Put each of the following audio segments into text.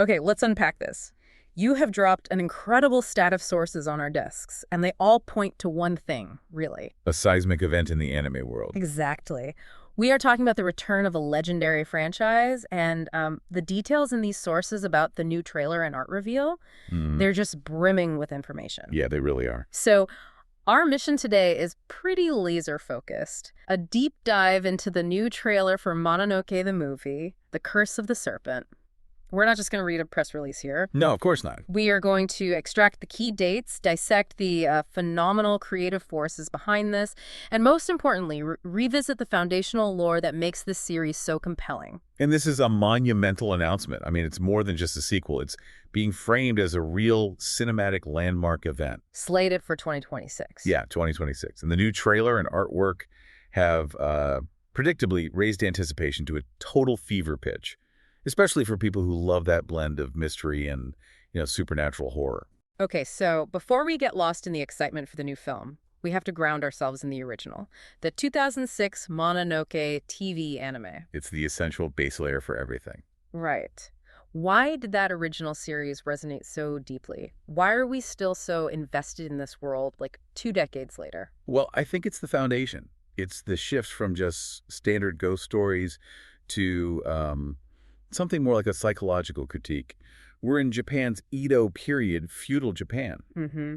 Okay, let's unpack this. You have dropped an incredible stat of sources on our desks, and they all point to one thing, really. A seismic event in the anime world. Exactly. We are talking about the return of a legendary franchise, and the details in these sources about the new trailer and art reveal, they're just brimming with information. Yeah, they really are. So our mission today is pretty laser-focused. A deep dive into the new trailer for Mononoke the Movie, The Curse of the Serpent. We're not just going to read a press release here. No, of course not. We are going to extract the key dates, dissect the phenomenal creative forces behind this, and most importantly, revisit the foundational lore that makes this series so compelling. And this is a monumental announcement. I mean, it's more than just a sequel. It's being framed as a real cinematic landmark event. Slated for 2026. Yeah, 2026. And the new trailer and artwork have predictably raised anticipation to a total fever pitch, especially for people who love that blend of mystery and, supernatural horror. Okay, so before we get lost in the excitement for the new film, we have to ground ourselves in the original, the 2006 Mononoke TV anime. It's the essential base layer for everything. Right. Why did that original series resonate so deeply? Why are we still so invested in this world, like 2 decades later? Well, I think it's the foundation. It's the shift from just standard ghost stories to something more like a psychological critique. We're in Japan's Edo period, feudal Japan. Mm-hmm.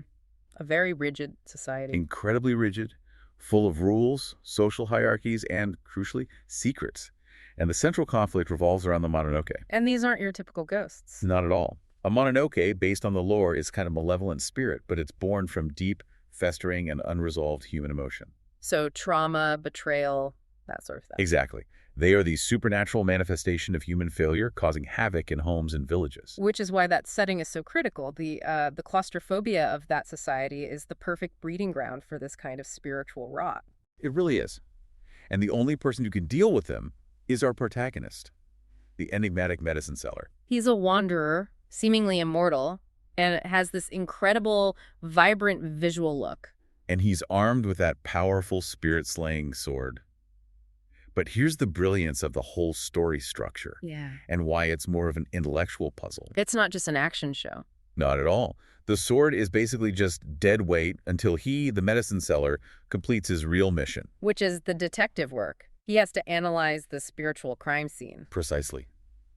A very rigid society. Incredibly rigid, full of rules, social hierarchies, and, crucially, secrets. And the central conflict revolves around the Mononoke. And these aren't your typical ghosts. Not at all. A Mononoke, based on the lore, is kind of malevolent spirit, but it's born from deep, festering, and unresolved human emotion. So trauma, betrayal, that sort of thing. Exactly. They are the supernatural manifestation of human failure, causing havoc in homes and villages. Which is why that setting is so critical. The claustrophobia of that society is the perfect breeding ground for this kind of spiritual rot. It really is. And the only person who can deal with them is our protagonist, the enigmatic medicine seller. He's a wanderer, seemingly immortal, and has this incredible, vibrant visual look. And he's armed with that powerful spirit-slaying sword. But here's the brilliance of the whole story structure. Yeah. And why it's more of an intellectual puzzle. It's not just an action show. Not at all. The sword is basically just dead weight until he, the medicine seller, completes his real mission. Which is the detective work. He has to analyze the spiritual crime scene. Precisely.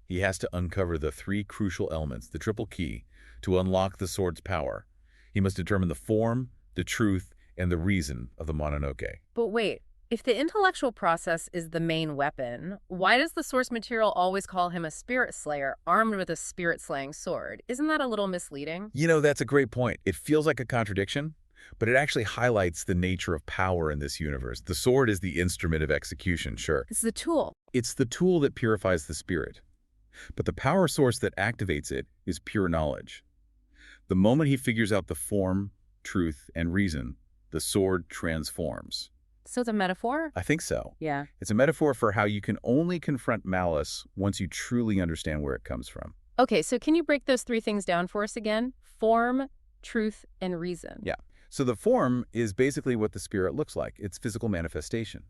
He has to uncover the 3 crucial elements, the triple key, to unlock the sword's power. He must determine the form, the truth, and the reason of the Mononoke. But wait. If the intellectual process is the main weapon, why does the source material always call him a spirit slayer armed with a spirit-slaying sword? Isn't that a little misleading? That's a great point. It feels like a contradiction, but it actually highlights the nature of power in this universe. The sword is the instrument of execution, sure. It's the tool. It's the tool that purifies the spirit. But the power source that activates it is pure knowledge. The moment he figures out the form, truth, and reason, the sword transforms. So it's a metaphor? I think so. Yeah. It's a metaphor for how you can only confront malice once you truly understand where it comes from. Okay, so can you break those 3 things down for us again? Form, truth, and reason. Yeah. So the form is basically what the spirit looks like. It's physical manifestation.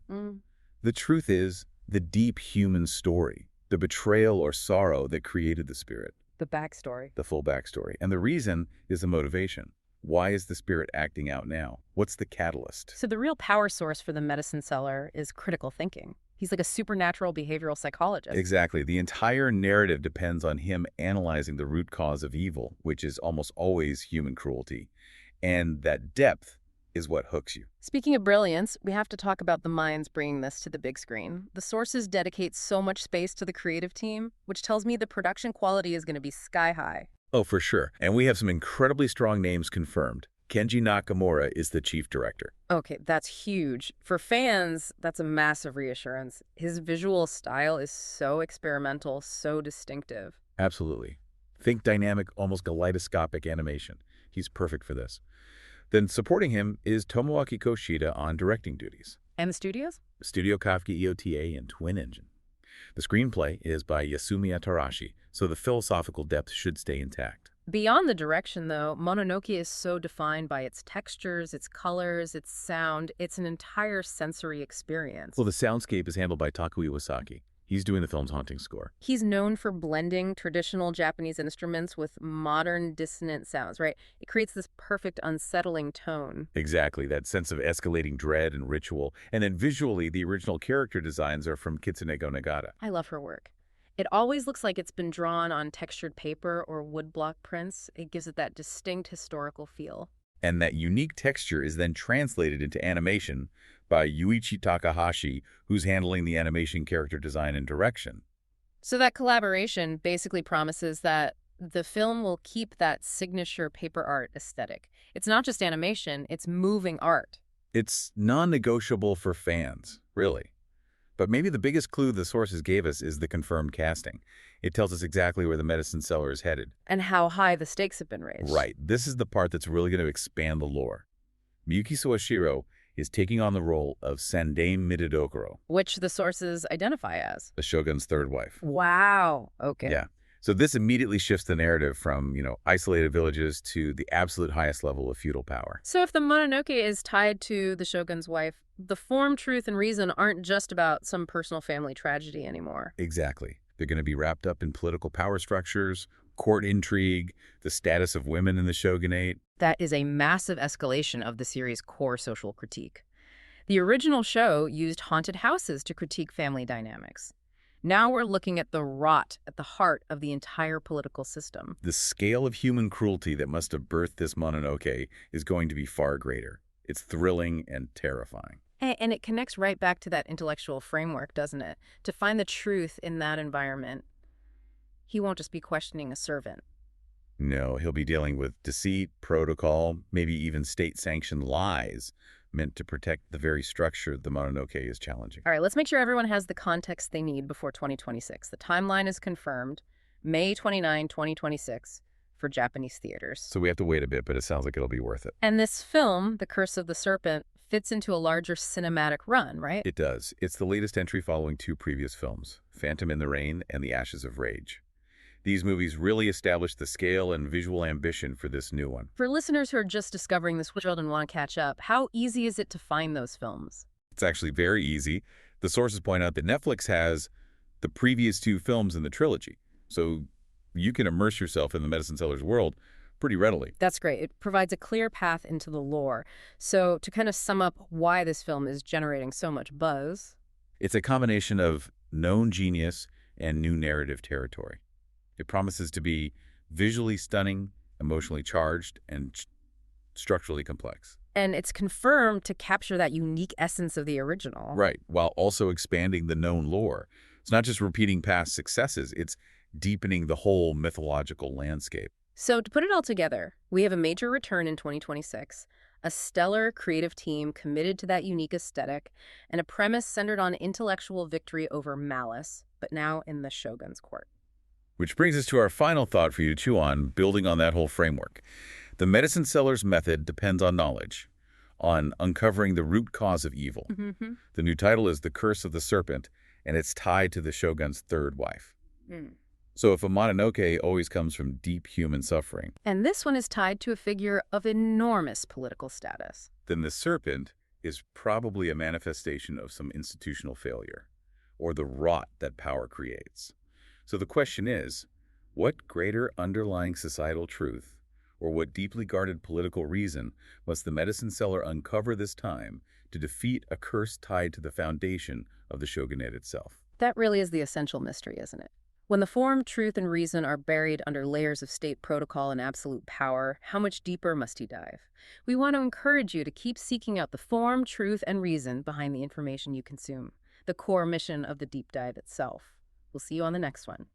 The truth is the deep human story, the betrayal or sorrow that created the spirit. The backstory. The full backstory. And the reason is the motivation. Why is the spirit acting out now? What's the catalyst? So the real power source for the medicine seller is critical thinking. He's like a supernatural behavioral psychologist. Exactly. The entire narrative depends on him analyzing the root cause of evil, which is almost always human cruelty. And that depth is what hooks you. Speaking of brilliance, we have to talk about the minds bringing this to the big screen. The sources dedicate so much space to the creative team, which tells me the production quality is going to be sky high. Oh, for sure. And we have some incredibly strong names confirmed. Kenji Nakamura is the chief director. Okay, that's huge. For fans, that's a massive reassurance. His visual style is so experimental, so distinctive. Absolutely. Think dynamic, almost kaleidoscopic animation. He's perfect for this. Then supporting him is Tomoaki Koshida on directing duties. And the studios? Studio Kafka, EOTA, and Twin Engine. The screenplay is by Yasumiya Tarashi, so the philosophical depth should stay intact. Beyond the direction, though, Mononoke is so defined by its textures, its colors, its sound. It's an entire sensory experience. Well, the soundscape is handled by Taku Iwasaki. He's doing the film's haunting score. He's known for blending traditional Japanese instruments with modern dissonant sounds, right? It creates this perfect unsettling tone. Exactly, that sense of escalating dread and ritual. And then visually, the original character designs are from Kitsuneko Nagata. I love her work. It always looks like it's been drawn on textured paper or woodblock prints. It gives it that distinct historical feel. And that unique texture is then translated into animation by Yuichi Takahashi, who's handling the animation character design and direction. So that collaboration basically promises that the film will keep that signature paper art aesthetic. It's not just animation, it's moving art. It's non-negotiable for fans, really. But maybe the biggest clue the sources gave us is the confirmed casting. It tells us exactly where the medicine seller is headed. And how high the stakes have been raised. Right. This is the part that's really going to expand the lore. Miyuki Sawashiro is taking on the role of Sandaime Midaidokoro, Which the sources identify as. the shogun's third wife. Wow. Okay. Yeah. So this immediately shifts the narrative from, isolated villages to the absolute highest level of feudal power. So if the Mononoke is tied to the shogun's wife, the form, truth, and reason aren't just about some personal family tragedy anymore. Exactly. They're going to be wrapped up in political power structures, court intrigue, the status of women in the shogunate. That is a massive escalation of the series' core social critique. The original show used haunted houses to critique family dynamics. Now we're looking at the rot at the heart of the entire political system. The scale of human cruelty that must have birthed this Mononoke is going to be far greater. It's thrilling and terrifying. And it connects right back to that intellectual framework, doesn't it? To find the truth in that environment, he won't just be questioning a servant. No, he'll be dealing with deceit, protocol, maybe even state-sanctioned lies meant to protect the very structure the Mononoke is challenging. All right, let's make sure everyone has the context they need before 2026. The timeline is confirmed, May 29, 2026, for Japanese theaters. So we have to wait a bit, but it sounds like it'll be worth it. And this film, The Curse of the Serpent, fits into a larger cinematic run, right? It does. It's the latest entry following two previous films, Phantom in the Rain and The Ashes of Rage. These movies really established the scale and visual ambition for this new one. For listeners who are just discovering this world and want to catch up, how easy is it to find those films? It's actually very easy. The sources point out that Netflix has the previous two films in the trilogy, so you can immerse yourself in the medicine seller's world pretty readily. That's great. It provides a clear path into the lore. So to kind of sum up why this film is generating so much buzz. It's a combination of known genius and new narrative territory. It promises to be visually stunning, emotionally charged, and structurally complex. And it's confirmed to capture that unique essence of the original. Right, while also expanding the known lore. It's not just repeating past successes, it's deepening the whole mythological landscape. So to put it all together, we have a major return in 2026, a stellar creative team committed to that unique aesthetic, and a premise centered on intellectual victory over malice, but now in the shogun's court. Which brings us to our final thought for you to chew on, building on that whole framework. The medicine seller's method depends on knowledge, on uncovering the root cause of evil. Mm-hmm. The new title is The Curse of the Serpent, and it's tied to the shogun's third wife. So if a Mononoke always comes from deep human suffering, And this one is tied to a figure of enormous political status. then the serpent is probably a manifestation of some institutional failure, or the rot that power creates. So the question is, what greater underlying societal truth, or what deeply guarded political reason must the medicine seller uncover this time to defeat a curse tied to the foundation of the shogunate itself? That really is the essential mystery, isn't it? When the form, truth, and reason are buried under layers of state protocol and absolute power, how much deeper must he dive? We want to encourage you to keep seeking out the form, truth, and reason behind the information you consume, the core mission of the deep dive itself. We'll see you on the next one.